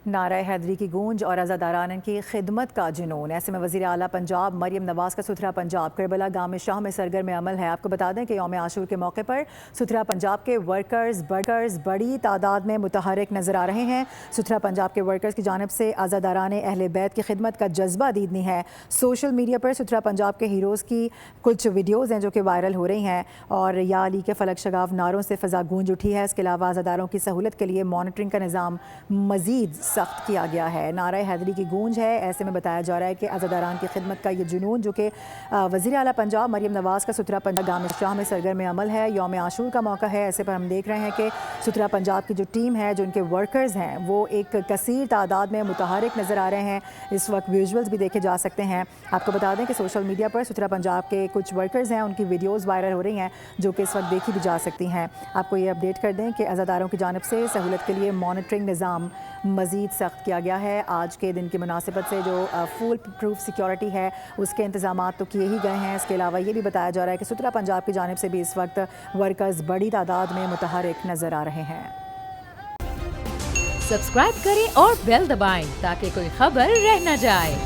نعرہ حیدری کی گونج اور عزاداران کی خدمت کا جنون، ایسے میں وزیر اعلیٰ پنجاب مریم نواز کا ستھرا پنجاب کربلا گام شاہ میں سرگرم عمل ہے۔ آپ کو بتا دیں کہ یوم عاشور کے موقع پر ستھرا پنجاب کے ورکرز بڑی تعداد میں متحرک نظر آ رہے ہیں۔ ستھرا پنجاب کے ورکرز کی جانب سے عزاداران اہل بیت کی خدمت کا جذبہ دیدنی ہے۔ سوشل میڈیا پر ستھرا پنجاب کے ہیروز کی کچھ ویڈیوز ہیں جو کہ وائرل ہو رہی ہیں اور یا علی کے فلک شگاف نعروں سے فضا گونج اٹھی ہے۔ اس کے علاوہ عزاداروں کی سہولت کے لیے مانیٹرنگ کا نظام مزید سخت کیا گیا ہے۔ نعرہ حیدری کی گونج ہے، ایسے میں بتایا جا رہا ہے کہ عزاداران کی خدمت کا یہ جنون جو کہ وزیر اعلیٰ پنجاب مریم نواز کا ستھرا پنجاب گام شاہ میں سرگرم عمل ہے، یوم عاشور کا موقع ہے۔ ایسے پر ہم دیکھ رہے ہیں کہ ستھرا پنجاب کی جو ٹیم ہے، جو ان کے ورکرز ہیں، وہ ایک کثیر تعداد میں متحرک نظر آ رہے ہیں۔ اس وقت ویژولز بھی دیکھے جا سکتے ہیں۔ آپ کو بتا دیں کہ سوشل میڈیا پر ستھرا پنجاب کے کچھ ورکرز ہیں، ان کی ویڈیوز وائرل ہو رہی ہیں جو کہ اس وقت دیکھی بھی جا سکتی ہیں۔ آپ کو یہ اپڈیٹ کر دیں کہ عزاداروں کی جانب سے سہولت کے لیے مانیٹرنگ نظام مزید سخت کیا گیا ہے۔ آج کے دن کی مناسبت سے جو فول پروف سیکیورٹی ہے اس کے انتظامات تو کیے ہی گئے ہیں۔ اس کے علاوہ یہ بھی بتایا جا رہا ہے کہ ستھرا پنجاب کی جانب سے بھی اس وقت ورکرز بڑی تعداد میں متحرک نظر آ رہے ہیں۔ سبسکرائب کریں اور بیل دبائیں تاکہ کوئی خبر رہ نہ جائے۔